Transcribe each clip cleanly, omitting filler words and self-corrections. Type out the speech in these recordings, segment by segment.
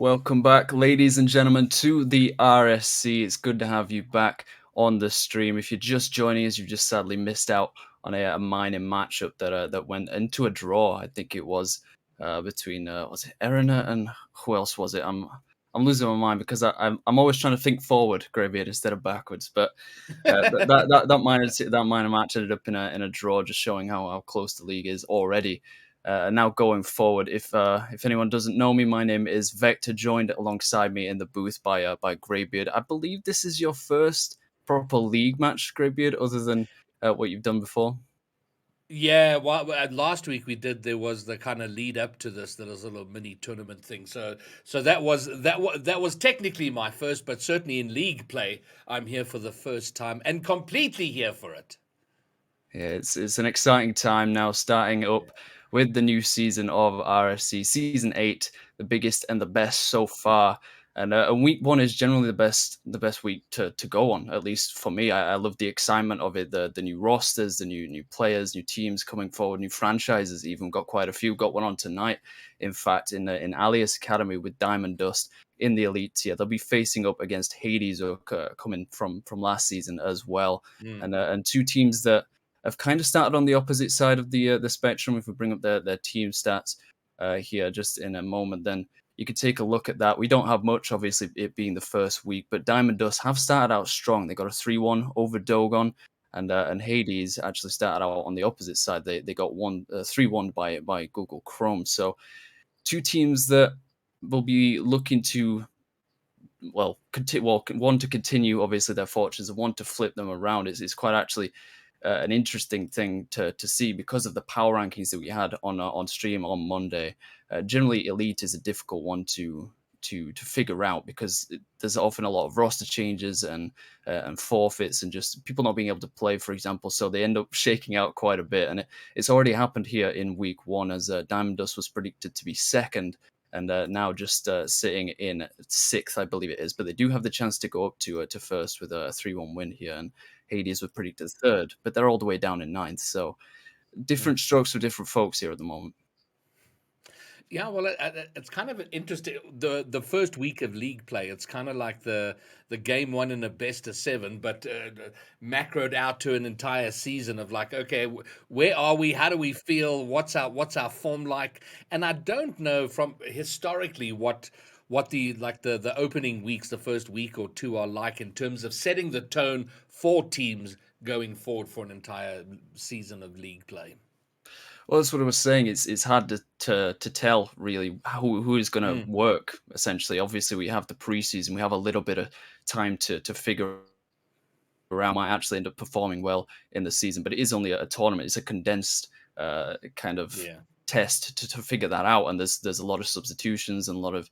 Welcome back, ladies and gentlemen, to the RSC. It's good to have you back on the stream. If you're just joining us, you've just sadly missed out on a mining matchup that went into a draw. I think it was between was it Erina and who else was it? I'm losing my mind because I'm always trying to think forward, Greybeard, instead of backwards. But that minor match ended up in a draw, just showing how close the league is already. Now going forward, if anyone doesn't know me, my name is Vector, joined alongside me in the booth by Greybeard. I believe this is your first proper league match, Greybeard, other than what you've done before. Yeah, last week there was the kind of lead up to this, there was a little mini tournament thing. So that was technically my first, but certainly in league play, I'm here for the first time and completely here for it. Yeah, it's an exciting time now, starting up with the new season of RSC, season 8, the biggest and the best so far. And week one is generally the best week to go on, at least for me. I love the excitement of it, the new rosters, the new players, new teams coming forward, new franchises. Even got quite a few. Got one on tonight, in fact, in Alias Academy with Diamond Dust in the elite tier. They'll be facing up against Hades, who are coming from last season as well, Mm. and two teams that have kind of started on the opposite side of the spectrum. If we bring up their team stats here just in a moment, then you could take a look at that. We don't have much, obviously, it being the first week, but Diamond Dust have started out strong. They got a 3-1 over Dogon, and Hades actually started out on the opposite side. They got 3-1 by Google Chrome. So two teams that will be looking to one to continue obviously their fortunes, and one to flip them around. Is quite actually an interesting thing to see because of the power rankings that we had on stream on Monday. Generally, elite is a difficult one to figure out because there's often a lot of roster changes and forfeits and just people not being able to play, for example. So they end up shaking out quite a bit, and it's already happened here in week one as Diamond Dust was predicted to be second and now just sitting in sixth, I believe it is. But they do have the chance to go up to first with a 3-1 win here, and Hades was predicted third, but they're all the way down in ninth. So different strokes for different folks here at the moment. Yeah, well, it's kind of an interesting the first week of league play. It's kind of like the game one in a best of seven, but macroed out to an entire season of like, okay, where are we? How do we feel? What's our form like? And I don't know from historically what the opening weeks, the first week or two are like in terms of setting the tone for teams going forward for an entire season of league play. Well, that's what I was saying. It's hard to tell really who is going to Mm, work. Essentially, obviously, we have the preseason. We have a little bit of time to figure around. Might actually end up performing well in the season, but it is only a tournament. It's a condensed kind of yeah. test to figure that out. And there's a lot of substitutions and a lot of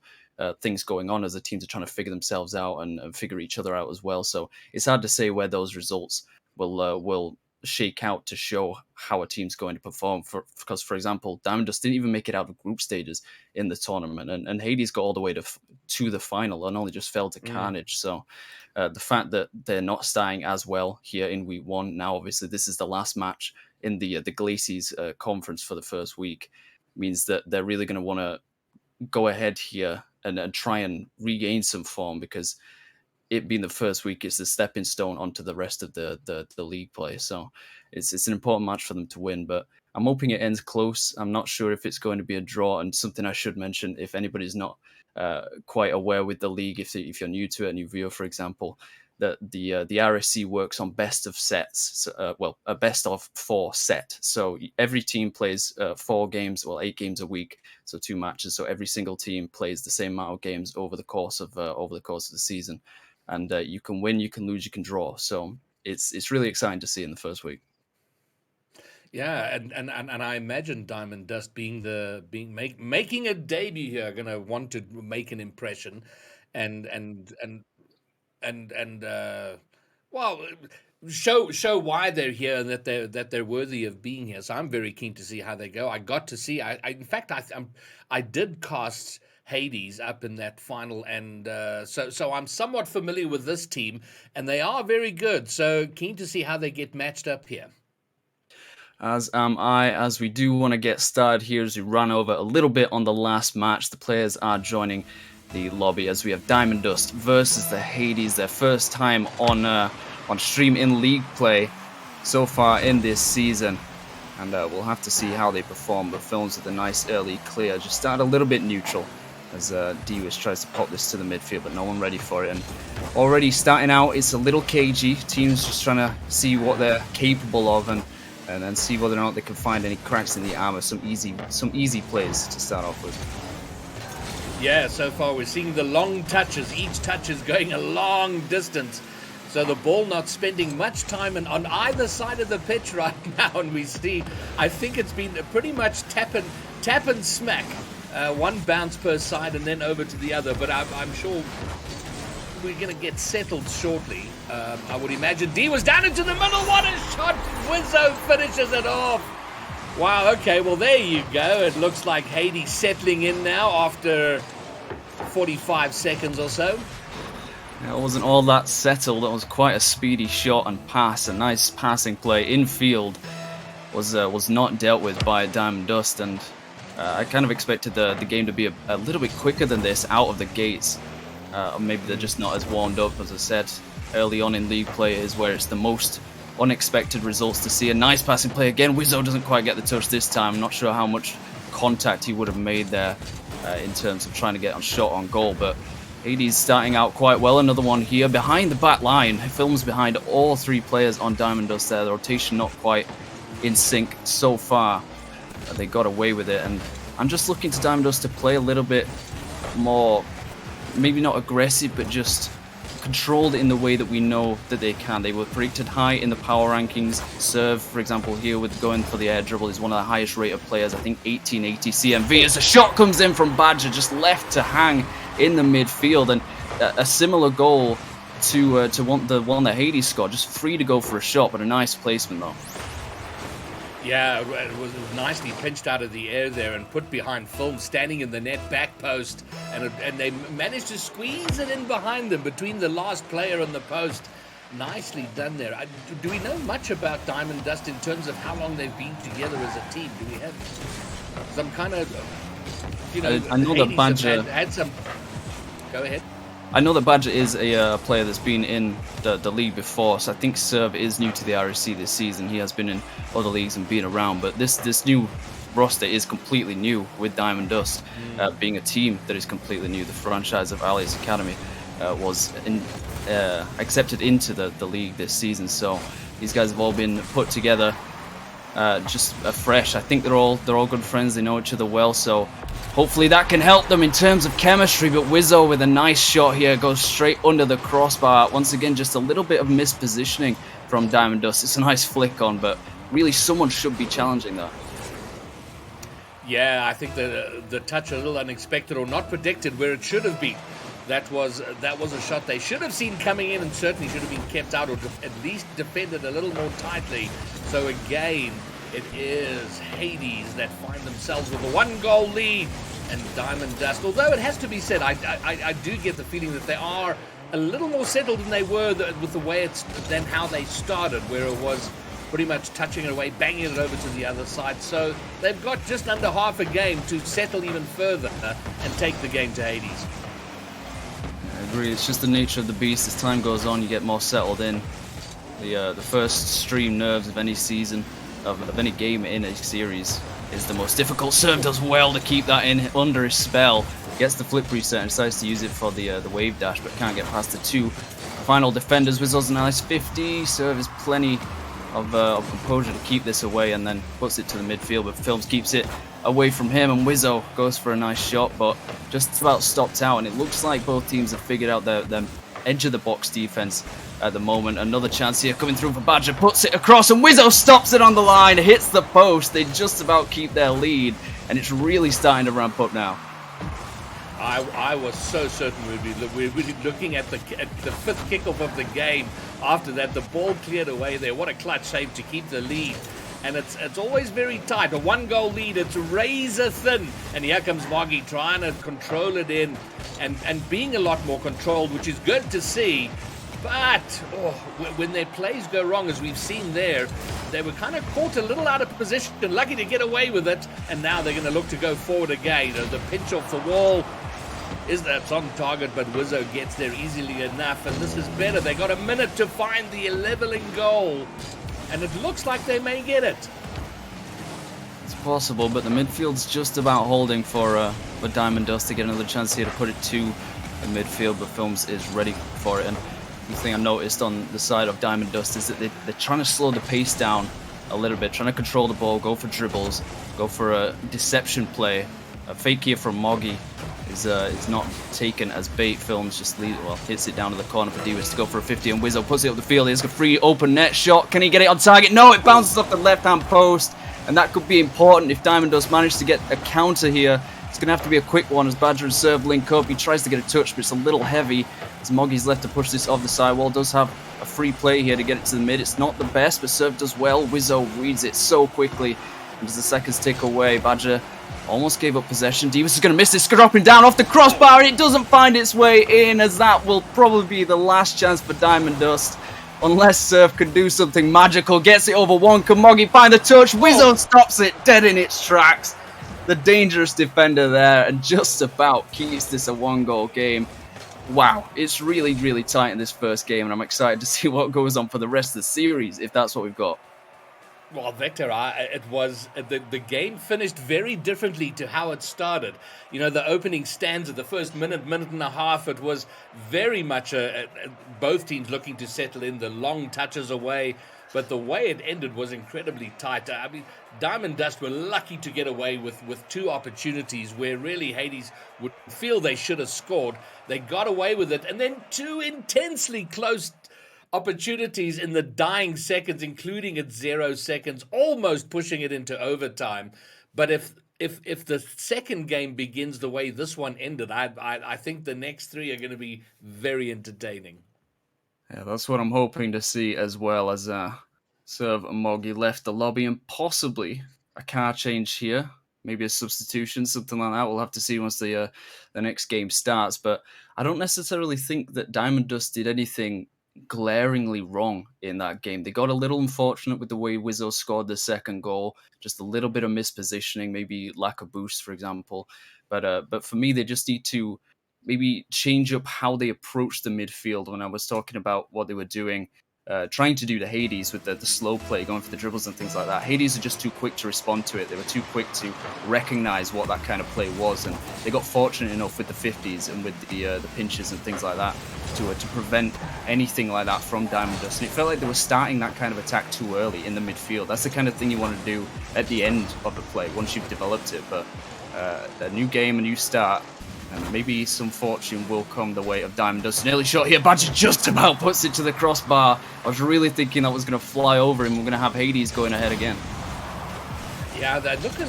things going on as the teams are trying to figure themselves out and figure each other out as well. So it's hard to say where those results will shake out to show how a team's going to perform. Because, for example, Diamond Dust didn't even make it out of group stages in the tournament, and Hades got all the way to the final and only just fell to Mm. Carnage. So the fact that they're not starting as well here in week one, now obviously this is the last match in the Glacies conference for the first week, means that they're really going to want to go ahead here and try and regain some form because it being the first week is the stepping stone onto the rest of the league play. So it's an important match for them to win. But I'm hoping it ends close. I'm not sure if it's going to be a draw. And something I should mention, if anybody's not quite aware with the league, if you're new to it, a new viewer, for example, that the RSC works on best of sets. So, a best of four set. So every team plays 4 games, 8 games a week, so 2 matches. So every single team plays the same amount of games over the course of the season, and you can win, you can lose, you can draw. So it's really exciting to see in the first week. Yeah, and I imagine Diamond Dust making a debut here, gonna want to make an impression, and and and and well, show why they're here and that they're worthy of being here. So I'm very keen to see how they go. I got to see. I in fact I did cast Hades up in that final, and so I'm somewhat familiar with this team, and they are very good. So keen to see how they get matched up here. As am I, as we do want to get started here, as we run over a little bit on the last match. The players are joining the lobby as we have Diamond Dust versus the Hades, their first time on stream in League play so far in this season. And we'll have to see how they perform, but Films with a nice early clear. Just started a little bit neutral as D-Wish tries to pop this to the midfield, but no one ready for it. And already starting out, it's a little cagey. Teams just trying to see what they're capable of and then see whether or not they can find any cracks in the armor. Some easy plays to start off with. Yeah, so far we're seeing the long touches. Each touch is going a long distance. So the ball not spending much time on either side of the pitch right now. And we see, I think it's been pretty much tap and smack. One bounce per side and then over to the other. But I'm sure we're going to get settled shortly. I would imagine. D was down into the middle. What a shot. Wizzo finishes it off. Wow, okay, well, there you go. It looks like Hades settling in now after 45 seconds or so. It wasn't all that settled. That was quite a speedy shot and pass. A nice passing play infield was not dealt with by Diamond Dust, and I kind of expected the game to be a little bit quicker than this out of the gates. Or maybe they're just not as warmed up. As I said, early on in League play is where it's the most unexpected results to see. A nice passing play again. Wizzo doesn't quite get the touch this time. I'm not sure how much contact he would have made there in terms of trying to get on shot on goal, but Hades starting out quite well. Another one here behind the back line. Films behind all three players on Diamond Dust there. The rotation not quite in sync so far. They got away with it, and I'm just looking to Diamond Dust to play a little bit more, maybe not aggressive, but just controlled in the way that we know that they can. They were predicted high in the power rankings. Serve, for example, here with going for the air dribble is one of the highest rated players. I think 1880 CMV as a shot comes in from Badger, just left to hang in the midfield, and a similar goal to the one that Hades scored, just free to go for a shot, but a nice placement though. Yeah, it was nicely pinched out of the air there and put behind Films, standing in the net back post, and they managed to squeeze it in behind them between the last player and the post. Nicely done there. Do we know much about Diamond Dust in terms of how long they've been together as a team? Do we have some kind of, I know that Badger had some. Go ahead. I know that Badger is a player that's been in the league before, so I think Serve is new to the RSC this season. He has been in other leagues and been around, but this new roster is completely new with Diamond Dust being a team that is completely new. The franchise of Alias Academy was accepted into the league this season, so these guys have all been put together just afresh. I think they're all good friends. They know each other well, so hopefully that can help them in terms of chemistry. But Wizzo with a nice shot here goes straight under the crossbar. Once again, just a little bit of mispositioning from Diamond Dust. It's a nice flick on, but really someone should be challenging that. Yeah, I think the touch a little unexpected or not predicted where it should have been. That was a shot they should have seen coming in and certainly should have been kept out or at least defended a little more tightly. So again, it is Hades that find themselves with a 1-goal lead, and Diamond Dust, although it has to be said, I do get the feeling that they are a little more settled than they were with the way than how they started, where it was pretty much touching it away, banging it over to the other side. So they've got just under half a game to settle even further and take the game to Hades. I agree. It's just the nature of the beast. As time goes on, you get more settled in. The first stream nerves of any season, of any game in a series, is the most difficult. Serve does well to keep that in under his spell. Gets the flip reset and decides to use it for the wave dash, but can't get past the two final defenders. Wizzo's a nice 50. Serve is plenty of composure to keep this away, and then puts it to the midfield, but Films keeps it away from him, and Wizzo goes for a nice shot, but just about stopped out. And it looks like both teams have figured out their edge of the box defense at the moment. Another chance here coming through for Badger, puts it across, and Wizzo stops it on the line, hits the post. They just about keep their lead, and it's really starting to ramp up now. I was so certain we'd be looking at the fifth kickoff of the game. After that, the ball cleared away there. What a clutch save to keep the lead. And it's always very tight. A 1-goal lead, it's razor thin. And here comes Moggy trying to control it in and being a lot more controlled, which is good to see. But when their plays go wrong, as we've seen there, they were kind of caught a little out of position, lucky to get away with it. And now they're going to look to go forward again. The pinch off the wall. That's on target, but Wizzo gets there easily enough, and this is better. They got a minute to find the leveling goal, and it looks like they may get it. It's possible, but the midfield's just about holding for Diamond Dust to get another chance here to put it to the midfield, but Films is ready for it. And the thing I noticed on the side of Diamond Dust is that they're trying to slow the pace down a little bit, trying to control the ball, go for dribbles, go for a deception play. A fake here from Moggy is not taken as bait. Films just hits it down to the corner for Diwas to go for a 50, and Wizzo puts it up the field. He's got a free open net shot. Can he get it on target? No, it bounces off the left-hand post, and that could be important if Diamond Dust managed to get a counter here. It's going to have to be a quick one as Badger and Serve link up. He tries to get a touch, but it's a little heavy as Moggy's left to push this off the sidewall. Does have a free play here to get it to the mid. It's not the best, but Serve does well. Wizzo reads it so quickly, and as the seconds tick away, Badger almost gave up possession. Diwas is going to miss this, dropping down off the crossbar. It doesn't find its way in, as that will probably be the last chance for Diamond Dust. Unless Surf can do something magical. Gets it over one. Can Moggy find the touch? Wizzo stops it dead in its tracks. The dangerous defender there, and just about keeps this a one-goal game. Wow, it's really, really tight in this first game, and I'm excited to see what goes on for the rest of the series, if that's what we've got. Well, Victor, the game finished very differently to how it started. You know, the opening stanza, the first minute and a half, it was very much both teams looking to settle in, the long touches away. But the way it ended was incredibly tight. I mean, Diamond Dust were lucky to get away with two opportunities where really Hades would feel they should have scored. They got away with it, and then two intensely close opportunities in the dying seconds, including at 0 seconds, almost pushing it into overtime. But if the second game begins the way this one ended, I think the next three are going to be very entertaining. Yeah, that's what I'm hoping to see, as well as Serve and Moggy left the lobby, and possibly a car change here, maybe a substitution, something like that. We'll have to see once the next game starts. But I don't necessarily think that Diamond Dust did anything glaringly wrong in that game. They got a little unfortunate with the way Wizzo scored the second goal, just a little bit of mispositioning, maybe lack of boost, for example. But for me, they just need to maybe change up how they approach the midfield. When I was talking about what they were doing, trying to do to Hades with the slow play, going for the dribbles and things like that, Hades are just too quick to respond to it. They were too quick to recognize what that kind of play was, and they got fortunate enough with the 50s and with the pinches and things like that to prevent anything like that from Diamond Dust. And it felt like they were starting that kind of attack too early in the midfield. That's the kind of thing you want to do at the end of the play once you've developed it. But a new game, a new start, and maybe some fortune will come the way of Diamond Dust. An early shot here. Badger just about puts it to the crossbar. I was really thinking that was going to fly over him. We're going to have Hades going ahead again. Yeah, they're looking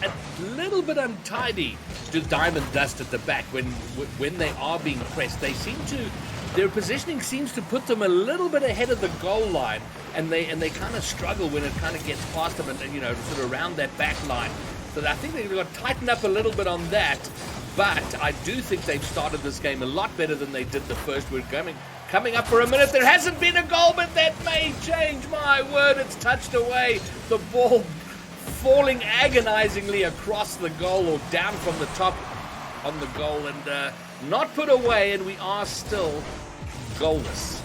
a little bit untidy to Diamond Dust at the back when they are being pressed. Their positioning seems to put them a little bit ahead of the goal line, and they kind of struggle when it kind of gets past them and you know, sort of around that back line. So I think they've got to tighten up a little bit on that. But I do think they've started this game a lot better than they did the first. We're coming up for a minute. There hasn't been a goal, but that may change. My word, it's touched away. The ball falling agonizingly across the goal or down from the top on the goal and not put away, and we are still goalless.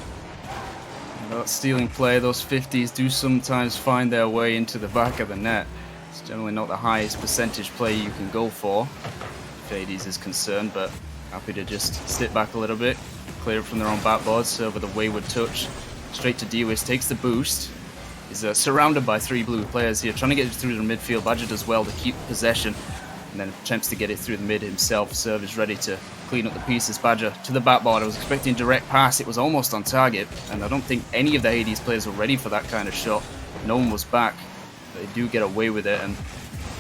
That stealing play, those 50s do sometimes find their way into the back of the net. It's generally not the highest percentage play you can go for, if Hades is concerned, but happy to just sit back a little bit, clear it from their own backboard. So with a wayward touch, straight to Diwas, takes the boost. He's surrounded by 3 blue players here, trying to get it through the midfield. Badger does well to keep possession, and then attempts to get it through the mid himself. Serve is ready to clean up the pieces. Badger to the backboard. I was expecting a direct pass. It was almost on target, and I don't think any of the Hades players were ready for that kind of shot. No one was back. They do get away with it, and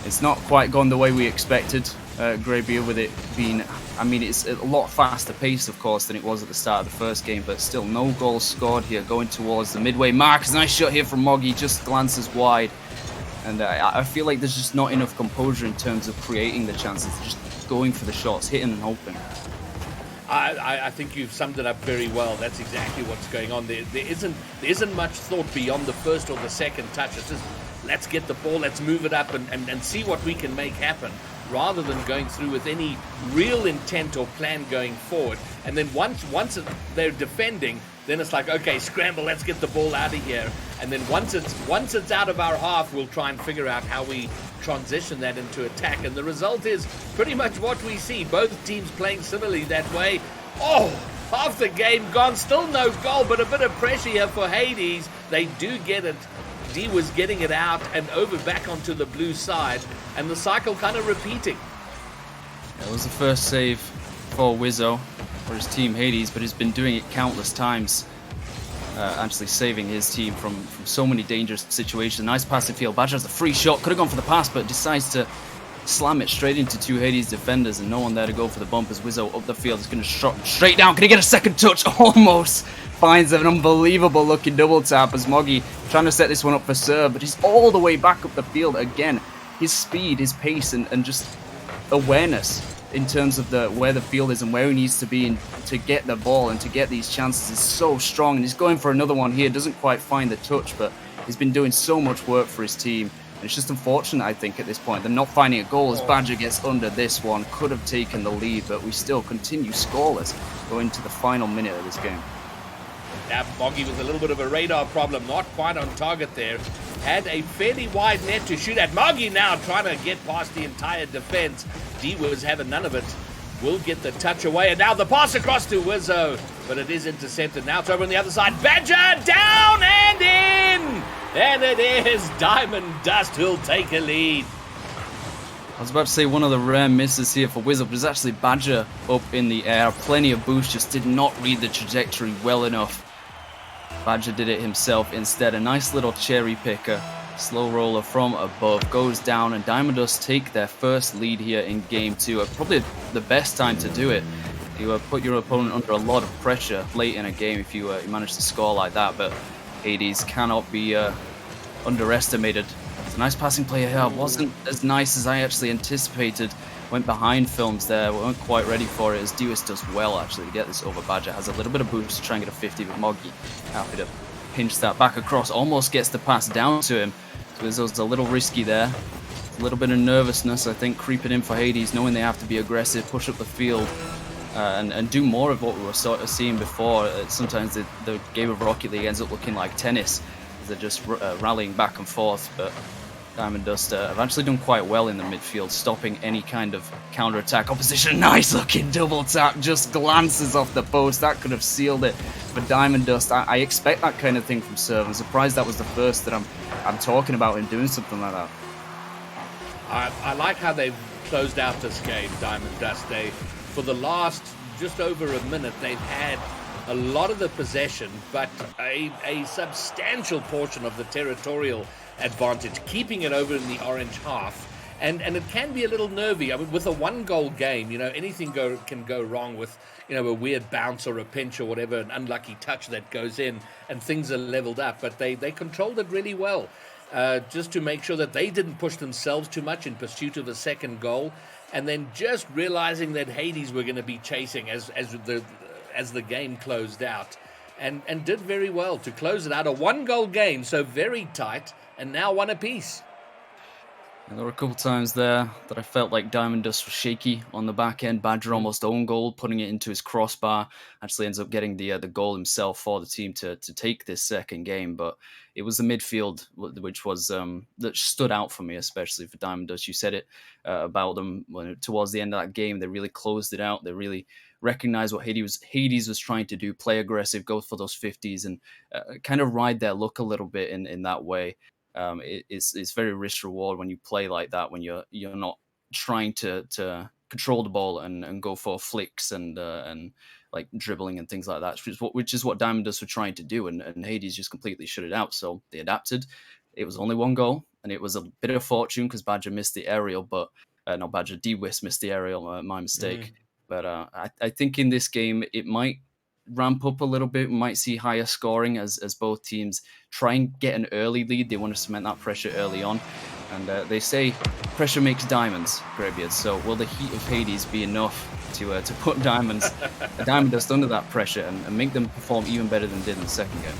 it's not quite gone the way we expected. Greybeard with it being, I mean, it's a lot faster paced, of course, than it was at the start of the first game, but still no goals scored here. Going towards the midway mark. It's a nice shot here from Moggy, just glances wide. And I feel like there's just not enough composure in terms of creating the chances, just going for the shots, hitting and hoping. I think you've summed it up very well. That's exactly what's going on. There isn't much thought beyond the first or the second touch. It's just, let's get the ball, let's move it up and see what we can make happen. rather than going through with any real intent or plan going forward. And then once they're defending, then it's like, okay, scramble, let's get the ball out of here. And then once it's out of our half, we'll try and figure out how we transition that into attack. And the result is pretty much what we see. Both teams playing similarly that way. Oh, half the game gone, still no goal, but a bit of pressure here for Hades. They do get it. D was getting it out and over back onto the blue side, and the cycle kind of repeating. That was the first save for Wizzo, for his team Hades, but he's been doing it countless times, actually saving his team from so many dangerous situations. Nice pass in field. Badger has a free shot, could have gone for the pass, but decides to slam it straight into two Hades defenders, and no one there to go for the bump as Wizzo up the field is going to shot straight down. Can he get a second touch? Almost finds an unbelievable looking double tap as Moggy trying to set this one up for serve, but he's all the way back up the field again. His speed, his pace, and just awareness in terms of where the field is and where he needs to be and to get the ball and to get these chances is so strong. And he's going for another one here, doesn't quite find the touch, but he's been doing so much work for his team. And it's just unfortunate, I think, at this point, they're not finding a goal as Badger gets under this one. Could have taken the lead, but we still continue scoreless going to the final minute of this game. Now, Moggy with a little bit of a radar problem, not quite on target there. Had a fairly wide net to shoot at. Moggy now trying to get past the entire defense. D was having none of it. Will get the touch away, and now the pass across to Wizzo, but it is intercepted. Now it's over on the other side. Badger down and in! And it is Diamond Dust who'll take a lead. I was about to say one of the rare misses here for Wizzo, but it's actually Badger up in the air. Plenty of boost, just did not read the trajectory well enough. Badger did it himself instead. A nice little cherry picker. Slow roller from above, goes down, and Diamond Dust take their first lead here in game two. Probably the best time to do it. You put your opponent under a lot of pressure late in a game if you manage to score like that, but Hades cannot be underestimated. It's a nice passing play here. Wasn't as nice as I actually anticipated. Went behind Films there, we weren't quite ready for it, as Dewis does well actually to get this over. Badger has a little bit of boost to try and get a 50, but Moggy happy to pinch that back across, almost gets the pass down to him. So Wizzo's a little risky there. A little bit of nervousness, I think, creeping in for Hades, knowing they have to be aggressive, push up the field, and do more of what we were sort of seeing before. Sometimes the game of Rocket League ends up looking like tennis, as they're just rallying back and forth, but Diamond Dust have actually done quite well in the midfield, stopping any kind of counter-attack opposition. Nice looking double tap, just glances off the post. That could have sealed it for Diamond Dust. I expect that kind of thing from Serve. I'm surprised that was the first that I'm talking about him doing something like that. I like how they've closed out this game, Diamond Dust. For the last just over a minute, they've had a lot of the possession, but a substantial portion of the territorial advantage, keeping it over in the orange half. And it can be a little nervy. I mean, with a one-goal game, anything can go wrong with, a weird bounce or a pinch or whatever, an unlucky touch that goes in, and things are leveled up. But they controlled it really well, just to make sure that they didn't push themselves too much in pursuit of a second goal, and then just realizing that Hades were going to be chasing as the game closed out, and did very well to close it out. A one-goal game, so very tight, and now one apiece. And there were a couple times there that I felt like Diamond Dust was shaky on the back end. Badger almost own goal, putting it into his crossbar. Actually ends up getting the goal himself for the team to take this second game. But it was the midfield which was that stood out for me, especially for Diamond Dust. You said it about them towards the end of that game. They really closed it out. They really recognized what Hades was trying to do: play aggressive, go for those 50s, and kind of ride their luck a little bit in that way. It's very risk reward when you play like that, when you're not trying to control the ball and go for flicks and like dribbling and things like that, which is what Diamond Dust were trying to do, and Hades just completely shut it out. So they adapted. It was only one goal, and it was a bit of fortune because Badger missed the aerial, but not Badger, D-Wist missed the aerial, my mistake. But I think in this game it might ramp up a little bit. We might see higher scoring as both teams try and get an early lead. They want to cement that pressure early on, and they say pressure makes diamonds, Greybeard. So will the heat of Hades be enough to put Diamond Dust under that pressure and make them perform even better than they did in the second game?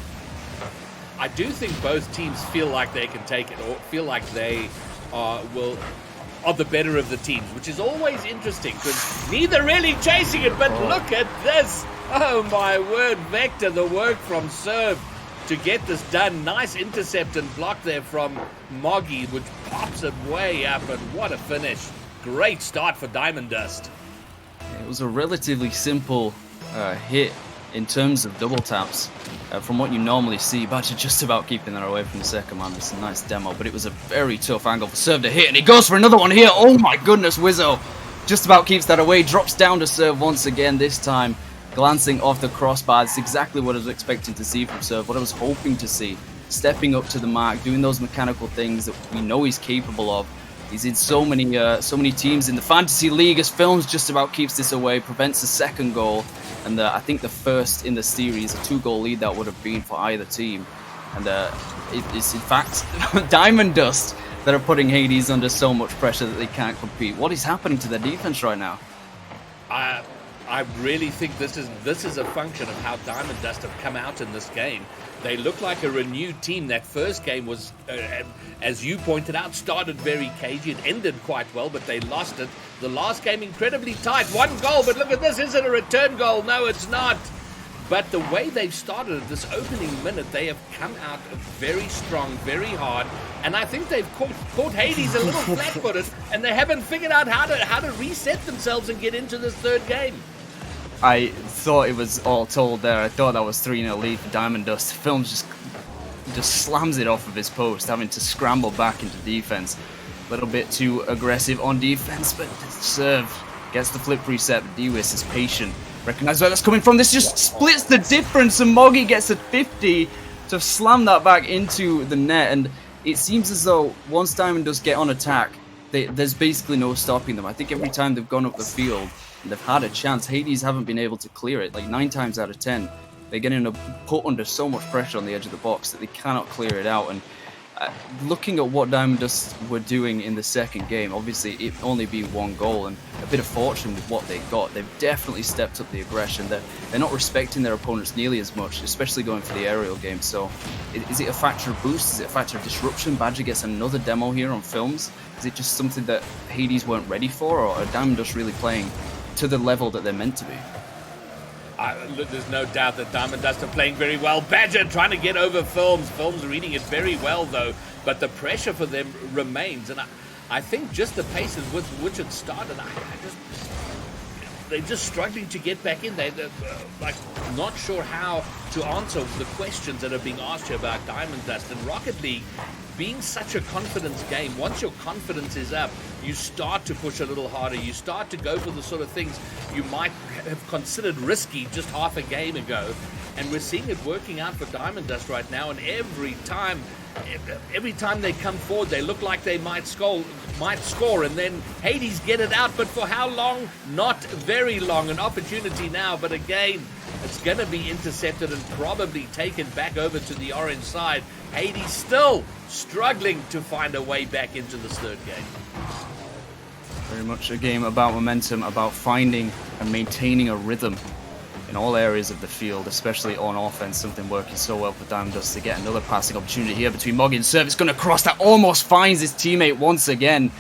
I do think both teams feel like they can take it, or feel like they will are the better of the teams, which is always interesting because neither really chasing it. But look at this. Oh, my word. Vector, the work from Serve to get this done. Nice intercept and block there from Moggy, which pops it way up. And what a finish. Great start for Diamond Dust. It was a relatively simple hit in terms of double taps. From what you normally see, Badger just about keeping that away from the second man. It's a nice demo, but it was a very tough angle for Serve to hit, and he goes for another one here. Oh my goodness, Wizzo just about keeps that away, drops down to Serve once again, this time glancing off the crossbar. It's exactly what I was expecting to see from Serve, what I was hoping to see. Stepping up to the mark, doing those mechanical things that we know he's capable of. He's in so many teams in the Fantasy League as Films just about keeps this away, prevents the second goal, and I think the first in the series, a 2-goal lead that would have been for either team. And it's in fact Diamond Dust that are putting Hades under so much pressure that they can't compete. What is happening to their defense right now? I really think this is a function of how Diamond Dust have come out in this game. They look like a renewed team. That first game was, as you pointed out, started very cagey. It ended quite well, but they lost it. The last game incredibly tight. 1 goal, but look at this. Is it a return goal? No, it's not. But the way they've started this opening minute, they have come out very strong, very hard. And I think they've caught Hades a little flat-footed, and they haven't figured out how to reset themselves and get into this third game. I thought it was all told there. I thought that was 3-0 lead for Diamond Dust. Films just slams it off of his post, having to scramble back into defense. A little bit too aggressive on defense, but Serve gets the flip reset. Dewis is patient. Recognize where that's coming from. This just splits the difference, and Moggy gets a 50 to slam that back into the net. And it seems as though once Diamond Dust get on attack, there's basically no stopping them. I think every time they've gone up the field, they've had a chance. Hades haven't been able to clear it. Like 9 times out of 10, they're getting put under so much pressure on the edge of the box that they cannot clear it out. And looking at what Diamond Dust were doing in the second game, obviously it only being 1 goal and a bit of fortune with what they got. They've definitely stepped up the aggression. They're not respecting their opponents nearly as much, especially going for the aerial game. So is it a factor of boost? Is it a factor of disruption? Badger gets another demo here on Films. Is it just something that Hades weren't ready for, or are Diamond Dust really playing to the level that they're meant to be? There's no doubt that Diamond Dust are playing very well. Badger trying to get over Films. Films reading it very well, though. But the pressure for them remains. And I think just the pace with which it started, they're just struggling to get back in. They're like not sure how to answer the questions that are being asked here about Diamond Dust. And Rocket League, being such a confidence game, once your confidence is up, you start to push a little harder. You start to go for the sort of things you might have considered risky just half a game ago. And we're seeing it working out for Diamond Dust right now. And every time they come forward, they look like they might score. And then Hades get it out. But for how long? Not very long. An opportunity now. But again, it's going to be intercepted and probably taken back over to the orange side. Hades still struggling to find a way back into this third game. Very much a game about momentum, about finding and maintaining a rhythm in all areas of the field, especially on offense, something working so well for Diamond Dust to get another passing opportunity here between Moggy and Serve. It's going to cross, that almost finds his teammate once again.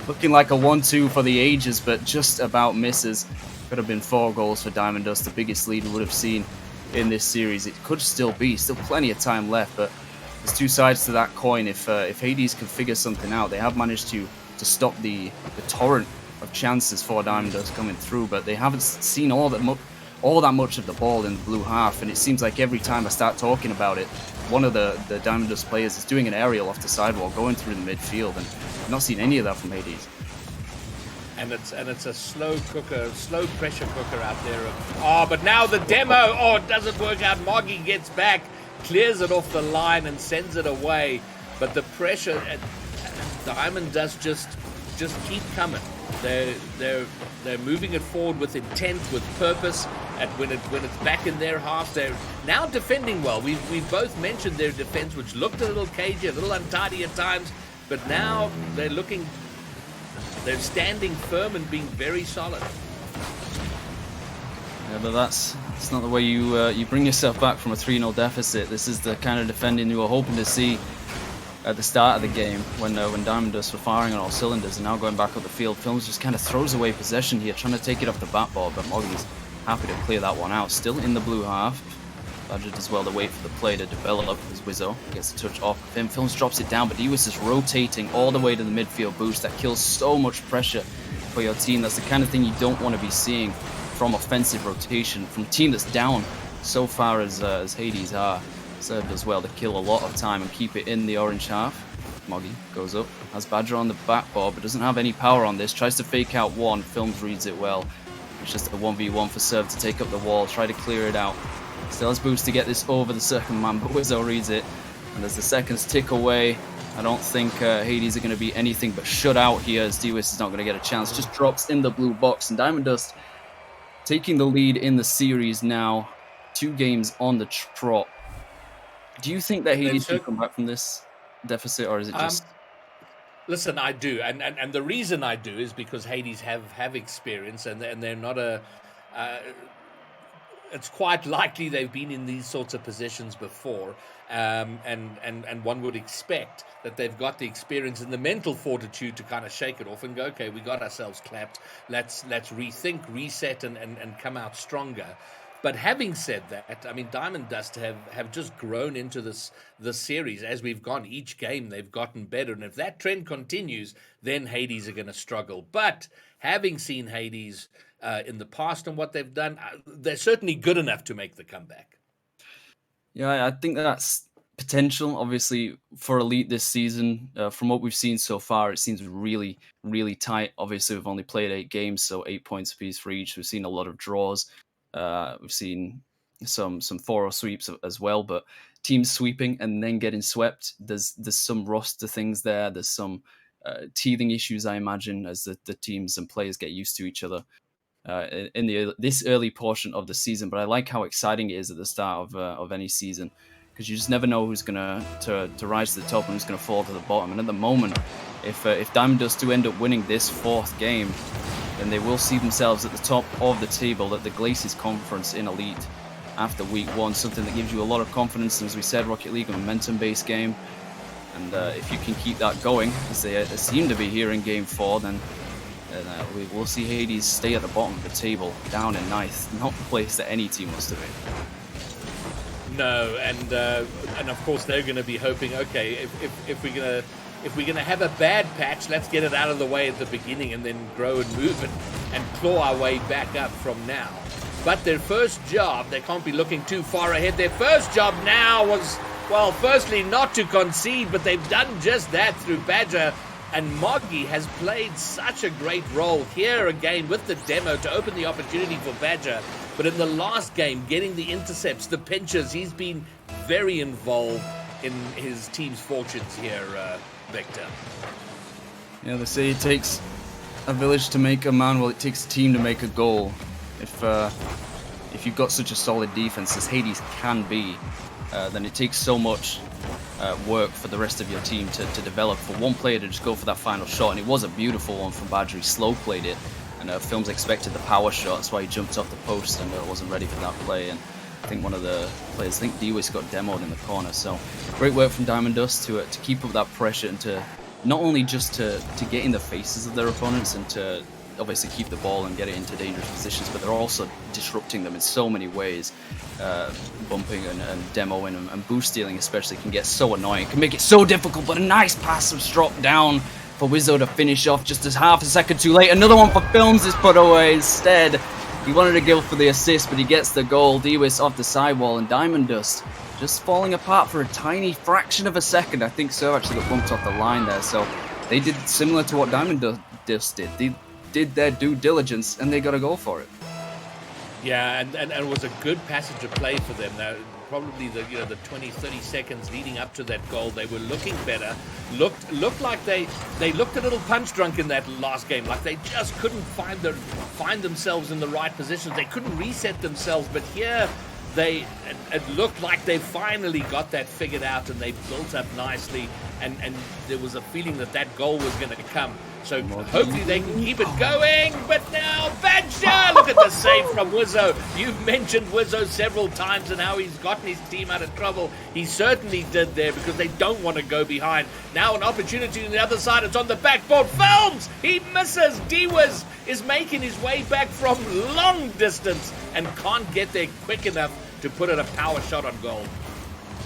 Looking like a 1-2 for the ages, but just about misses. Could have been 4 goals for Diamond Dust, the biggest lead we would have seen in this series. It could still be, still plenty of time left, but there's 2 sides to that coin. If Hades can figure something out, they have managed to stop the torrent of chances for Diamond Dust coming through, but they haven't seen all that much of the ball in the blue half. And it seems like every time I start talking about it, one of the Diamond Dust players is doing an aerial off the sidewall, going through the midfield, and I've not seen any of that from Hades. And it's a slow pressure cooker out there. But now the demo, it doesn't work out. Moggy gets back, clears it off the line and sends it away. But the pressure at Diamond Dust just keep coming. They're moving it forward with intent, with purpose. And when it's back in their half, they're now defending well. We've both mentioned their defense, which looked a little cagey, a little untidy at times, but now they're standing firm and being very solid. Yeah, but that's not the way you bring yourself back from a 3-0 deficit. This is the kind of defending you were hoping to see at the start of the game when Diamond Dust were firing on all cylinders and now going back up the field. Films just kind of throws away possession here, trying to take it off the backboard, but Moggy's happy to clear that one out. Still in the blue half. Badger does well to wait for the play to develop as Wizzo gets a touch off of him. Films drops it down, but Dewis is rotating all the way to the midfield boost. That kills so much pressure for your team. That's the kind of thing you don't want to be seeing from offensive rotation from a team that's down so far as Hades are. Served as well to kill a lot of time and keep it in the orange half. Moggy goes up, has Badger on the backboard, but doesn't have any power on this. Tries to fake out one. Films reads it well. It's just a 1v1 for Serve to take up the wall, try to clear it out. Still has boost to get this over the second man, but Wizzo reads it. And as the seconds tick away, I don't think Hades are going to be anything but shut out here, as Dewis is not going to get a chance. Just drops in the blue box, and Diamond Dust taking the lead in the series now. 2 games on the trot. Do you think that Hades can come back from this deficit, or is it just... Listen, I do, and the reason I do is because Hades have experience, and they're not a... it's quite likely they've been in these sorts of positions before, and one would expect that they've got the experience and the mental fortitude to kind of shake it off and go, okay, we got ourselves clapped. Let's rethink, reset, and come out stronger. But having said that, I mean, Diamond Dust have just grown into this series. As we've gone, each game they've gotten better. And if that trend continues, then Hades are going to struggle. But having seen Hades in the past and what they've done, they're certainly good enough to make the comeback. Yeah, I think that's potential, obviously, for Elite this season. From what we've seen so far, it seems really, really tight. Obviously, we've only played 8 games, so 8 points apiece for each. We've seen a lot of draws. We've seen some 4-0 sweeps as well, but teams sweeping and then getting swept, there's some rust to things there. There's some teething issues, I imagine, as the teams and players get used to each other in this early portion of the season. But I like how exciting it is at the start of any season, because you just never know who's going to rise to the top and who's going to fall to the bottom. And at the moment, if Diamond Dust do end up winning this 4th game, then they will see themselves at the top of the table at the Glaciers Conference in Elite after week 1, something that gives you a lot of confidence. As we said, Rocket League, a momentum-based game, and if you can keep that going, as they seem to be here in Game 4, then we will see Hades stay at the bottom of the table, down in 9th, not the place that any team wants to be. No, and of course they're going to be hoping, okay, if we're gonna have a bad patch, let's get it out of the way at the beginning and then grow and move and claw our way back up from now. But their first job, they can't be looking too far ahead. Their first job now was, well, firstly not to concede, but they've done just that through Badger. And Moggy has played such a great role here again with the demo to open the opportunity for Badger. But in the last game, getting the intercepts, the pinches, he's been very involved in his team's fortunes here, Victor. Yeah, they say it takes a village to make a man. Well, it takes a team to make a goal. If you've got such a solid defense as Hades can be, then it takes so much work for the rest of your team to develop. For one player to just go for that final shot, and it was a beautiful one from Badger. He slow played it, and Films expected the power shot. That's why he jumped off the post and wasn't ready for that play. And I think one of the players, I think Dewis, got demoed in the corner. So great work from Diamond Dust to keep up that pressure and to not only just to get in the faces of their opponents and to obviously keep the ball and get it into dangerous positions, but they're also disrupting them in so many ways. Bumping and demoing and boost stealing especially can get so annoying, can make it so difficult. But a nice pass was dropped down for Wizzo to finish off just as half a second too late. Another one for Films is put away instead. He wanted to go for the assist, but he gets the goal. Dewis off the sidewall, and Diamond Dust just falling apart for a tiny fraction of a second. I think Serve actually got bumped off the line there, so they did similar to what Diamond Dust did. They did their due diligence, and they got to go for it. Yeah, and it was a good passage of play for them. Now, probably the 20-30 seconds leading up to that goal, they were looking better. Looked like they looked a little punch drunk in that last game. Like they just couldn't find themselves in the right positions. They couldn't reset themselves. But here, it looked like they finally got that figured out, and they built up nicely. And there was a feeling that goal was going to come. So hopefully they can keep it going. But now Badger, look at the save from Wizzo. You've mentioned Wizzo several times and how he's gotten his team out of trouble. He certainly did there because they don't want to go behind. Now an opportunity on the other side. It's on the backboard. Films! He misses. D-Wiz is making his way back from long distance and can't get there quick enough to put in a power shot on goal.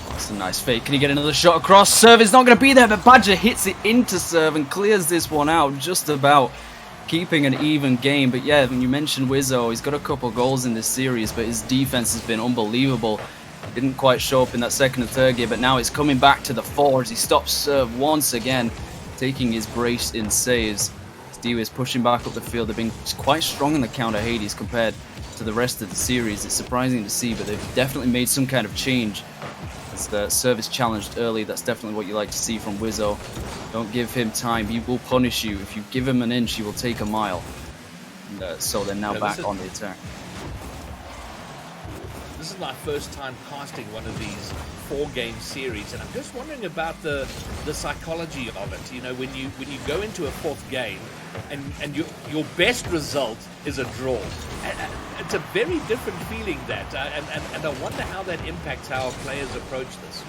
That's a nice fake. Can he get another shot across? Serve is not going to be there, but Badger hits it into serve and clears this one out, just about keeping an even game. But yeah, when you mentioned Wizzo, he's got a couple goals in this series, but his defense has been unbelievable. Didn't quite show up in that second and third game, but now it's coming back to the fore as he stops serve once again, taking his brace in saves. D-Wiz pushing back up the field. They've been quite strong in the counter, Hades, compared to the rest of the series. It's surprising to see, but they've definitely made some kind of change. As the service challenged early, that's definitely what you like to see from Wizzo. Don't give him time. He will punish you. If you give him an inch, he will take a mile. And, so they're now back on the attack. This is my first time casting one of these 4-game series, and I'm just wondering about the psychology of it. You know, when you go into a 4th game and your best result is a draw, it's a very different feeling, that and I wonder how that impacts how players approach this.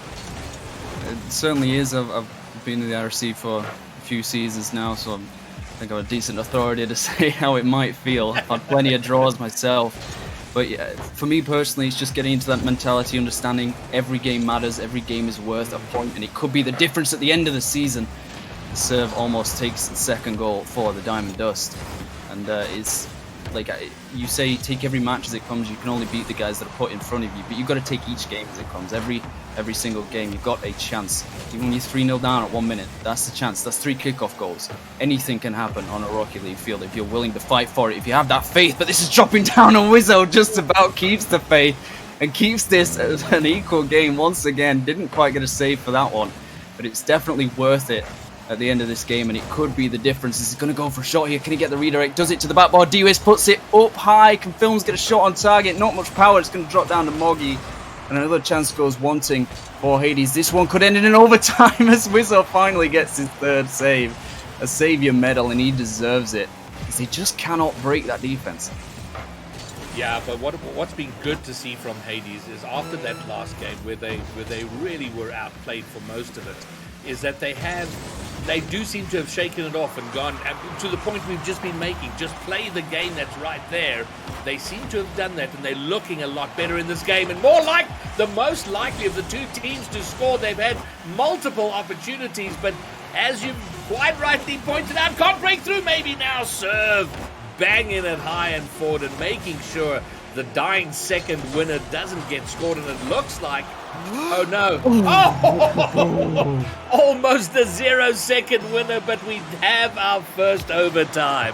It certainly is. I've been in the IRC for a few seasons now, so I think I'm a decent authority to say how it might feel. I've had plenty of draws myself. But yeah, for me personally, it's just getting into that mentality, understanding every game matters, every game is worth a point, and it could be the difference at the end of the season. The serve almost takes the second goal for the Diamond Dust. And it's like you say, take every match as it comes. You can only beat the guys that are put in front of you, but you've got to take each game as it comes. Every single game, you've got a chance. Even when you're 3-0 down at 1 minute, that's the chance. That's 3 kickoff goals. Anything can happen on a Rocket League field if you're willing to fight for it, if you have that faith. But this is dropping down on Wizzo, just about keeps the faith and keeps this as an equal game once again. Didn't quite get a save for that one, but it's definitely worth it at the end of this game, and it could be the difference. He's going to go for a shot here. Can he get the redirect? Does it to the backboard. D-Wiz puts it up high. Can Films get a shot on target? Not much power. It's going to drop down to Moggy. And another chance goes wanting for Hades. This one could end in an overtime as Wizzo finally gets his 3rd save. A Savior medal, and he deserves it, because he just cannot break that defense. Yeah, but what's been good to see from Hades is after that last game where they really were outplayed for most of it, is that they do seem to have shaken it off and gone to the point we've just been making. Just play the game that's right there. They seem to have done that, and they're looking a lot better in this game, and more like the most likely of the 2 teams to score. They've had multiple opportunities, but as you quite rightly pointed out, can't break through. Maybe now serve, banging it high and forward and making sure the dying second winner doesn't get scored, and it looks like, oh no, oh, almost a 0-second winner, but we have our first overtime.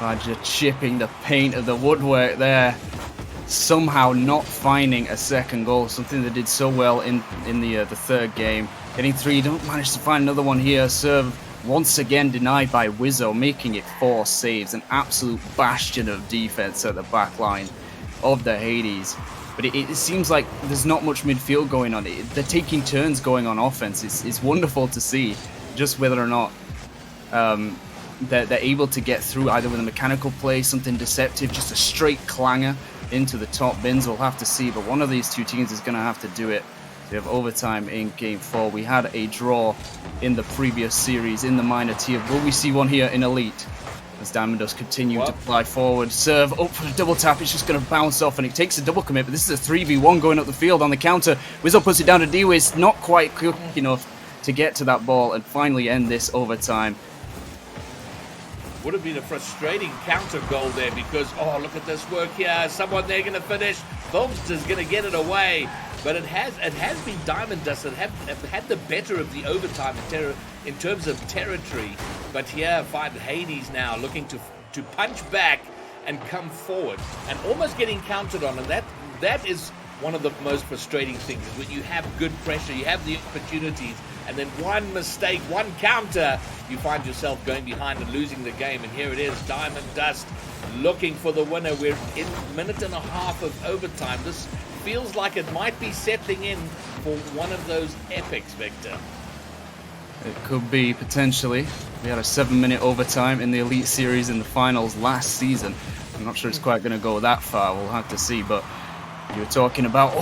Badger chipping the paint of the woodwork there, somehow not finding a second goal, something they did so well in the 3rd game. Getting 3, don't manage to find another one here. Serve once again denied by Wizzo, making it 4 saves, an absolute bastion of defense at the back line of the Hades. But it seems like there's not much midfield going on. They're taking turns going on offense. It's wonderful to see, just whether or not they're able to get through either with a mechanical play, something deceptive, just a straight clanger into the top bins. We'll have to see, but one of these 2 teams is going to have to do it. We have overtime in Game 4. We had a draw in the previous series in the minor tier. Will we see one here in Elite? As Diamond Dust continue to fly forward. Serve up for a double tap. It's just going to bounce off, and it takes a double commit, but this is a 3v1 going up the field on the counter. Wizzo puts it down to D-Wiz. Not quite quick enough to get to that ball and finally end this overtime. Would have been a frustrating counter goal there because, oh, look at this work here. Someone there going to finish. Films is going to get it away. But it has been Diamond Dust that have had the better of the overtime in terms of territory. But here, find Hades now looking to punch back and come forward and almost getting counted on. And that is one of the most frustrating things, is when you have good pressure, you have the opportunities, and then one mistake, one counter, you find yourself going behind and losing the game. And here it is, Diamond Dust looking for the winner. We're in a minute and a half of overtime. This feels like it might be settling in for one of those epics, Victor. It could be potentially. We had a 7-minute overtime in the Elite Series in the finals last season. I'm not sure it's quite going to go that far. We'll have to see. But you were talking about,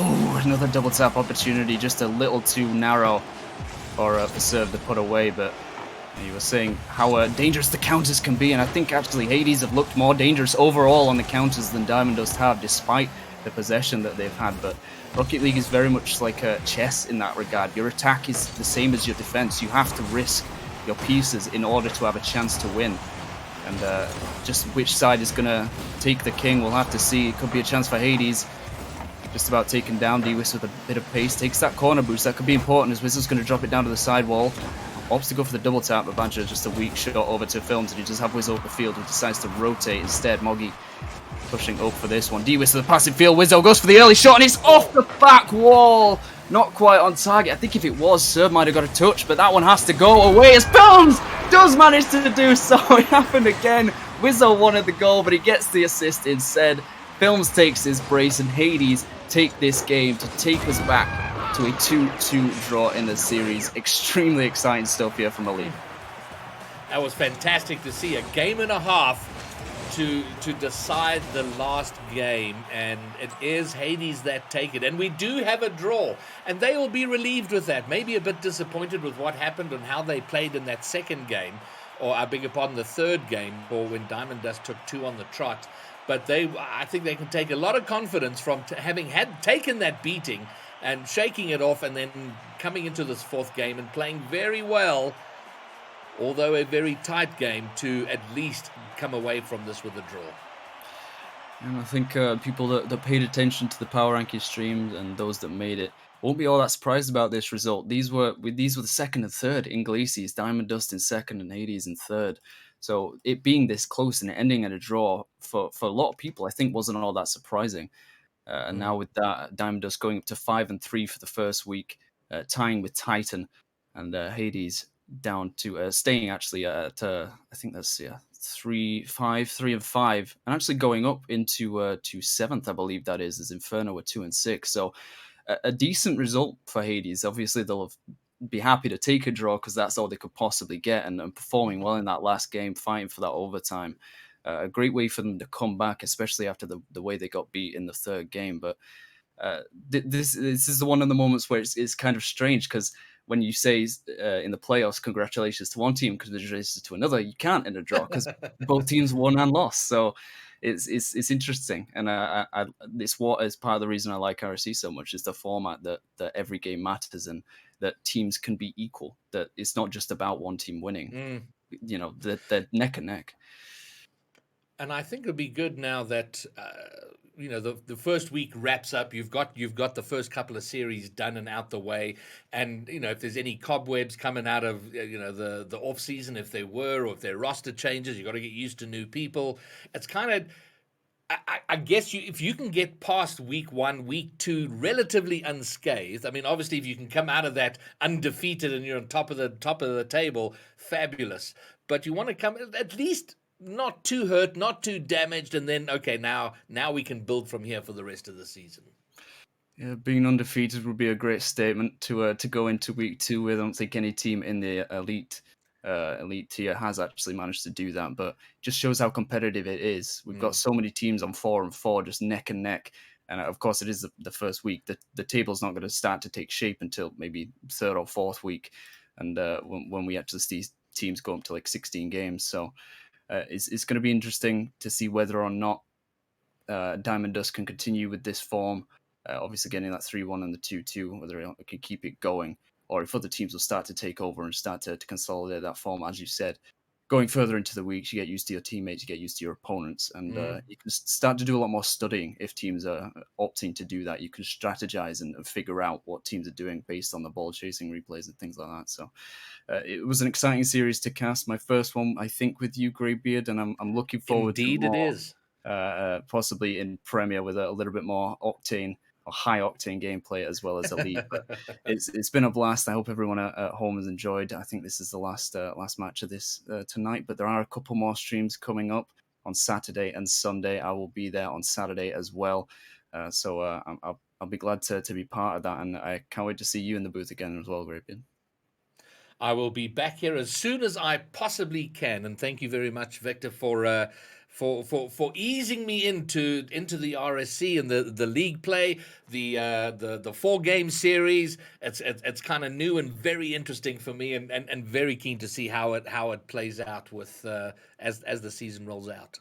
another double tap opportunity, just a little too narrow for Serve to put away. But you were saying how dangerous the counters can be. And I think actually Hades have looked more dangerous overall on the counters than Diamond Dust have, despite the possession that they've had. But Rocket League is very much like chess in that regard. Your attack is the same as your defense. You have to risk your pieces in order to have a chance to win. And just which side is going to take the king, we'll have to see. It could be a chance for Hades. Just about taken down. Dewis with a bit of pace. Takes that corner boost. That could be important as Whistle's going to drop it down to the sidewall. Opts to go for the double tap, but Banjo just a weak shot over to Films, and he does have Wizzo up the field, who decides to rotate instead. Moggy pushing up for this one. Dewis to the passive field. Wizzo goes for the early shot, and it's off the back wall. Not quite on target. I think if it was, Serve might have got a touch, but that one has to go away as Films does manage to do so. It happened again. Wizzo wanted the goal, but he gets the assist instead. Films takes his brace, and Hades take this game to take us back to a 2-2 draw in the series. Extremely exciting stuff here from Elite. That was fantastic to see. A game and a half to decide the last game, and it is Hades that take it. And we do have a draw, and they will be relieved with that. Maybe a bit disappointed with what happened and how they played in that second game, or I beg your pardon, the third game, or when Diamond Dust took 2 on the trot. But I think they can take a lot of confidence from having taken that beating and shaking it off, and then coming into this fourth game and playing very well, although a very tight game, to at least come away from this with a draw. And I think people that paid attention to the Power Ranking streams and those that made it won't be all that surprised about this result. These were the second and third in Glacies, Diamond Dust in second and Hades in third. So it being this close and ending at a draw for a lot of people, I think wasn't all that surprising. And now with that, Diamond Dust going up to 5-3 for the first week, tying with Titan, and Hades down to staying actually at I think that's 3-5, and actually going up into to 7th, I believe that is, as Inferno were 2-6. So a decent result for Hades. Obviously they'll be happy to take a draw because that's all they could possibly get, and performing well in that last game, fighting for that overtime. A great way for them to come back, especially after the way they got beat in the third game. But this is one of the moments where it's kind of strange, because when you say in the playoffs, congratulations to one team, congratulations to another, you can't in a draw because both teams won and lost. So it's interesting, and it's what is part of the reason I like RSC so much, is the format that every game matters and that teams can be equal. That it's not just about one team winning. You know, they're neck and neck. And I think it'll be good now that the first week wraps up. You've got the first couple of series done and out the way, and if there's any cobwebs coming out of the off season, if there were, or if there are roster changes, you got to get used to new people. It's kind of, I guess, if you can get past week 1, week 2 relatively unscathed. I mean, obviously, if you can come out of that undefeated and you're on top of the table, fabulous. But you want to come at least not too hurt, not too damaged, and then okay, now we can build from here for the rest of the season. Yeah, being undefeated would be a great statement to go into week 2 with. I don't think any team in the elite tier has actually managed to do that, but just shows how competitive it is. We've got so many teams on 4-4, just neck and neck. And of course, it is the first week. The table's not going to start to take shape until maybe 3rd or 4th week, and when we actually see teams go up to like 16 games. So it's going to be interesting to see whether or not Diamond Dust can continue with this form. Obviously, getting that 3-1 and the 2-2, whether it can keep it going, or if other teams will start to take over and start to consolidate that form. As you said, going further into the weeks, you get used to your teammates, you get used to your opponents, and you can start to do a lot more studying. If teams are opting to do that, you can strategize and figure out what teams are doing based on the ball chasing replays and things like that. So it was an exciting series to cast. My first one, I think, with you, Greybeard, and I'm looking forward to more. Indeed, it is. Possibly in Premier with a little bit more octane or high octane gameplay as well as Elite. But it's been a blast. I hope everyone at home has enjoyed. I think this is the last match of this tonight, but there are a couple more streams coming up on Saturday and Sunday. I will be there on Saturday as well. So I'll be glad to be part of that, and I can't wait to see you in the booth again as well, Greybeard. I will be back here as soon as I possibly can. And thank you very much, Victor, for easing me into the RSC and the league play, the 4 game series. It's kind of new and very interesting for me, and very keen to see how it plays out with as the season rolls out.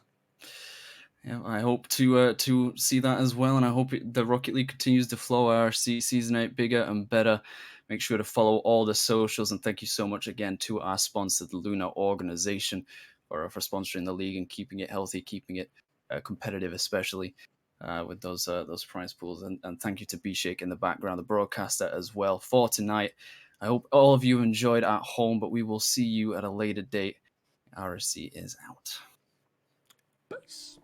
Yeah, I hope to see that as well, and I hope the Rocket League continues to flow. RC season 8 bigger and better. Make sure to follow all the socials, and thank you so much again to our sponsor, the Luna Organization, for sponsoring the league and keeping it healthy, keeping it competitive, especially with those prize pools. And thank you to B-Shake in the background, the broadcaster as well for tonight. I hope all of you enjoyed at home, but we will see you at a later date. RSC is out. Peace.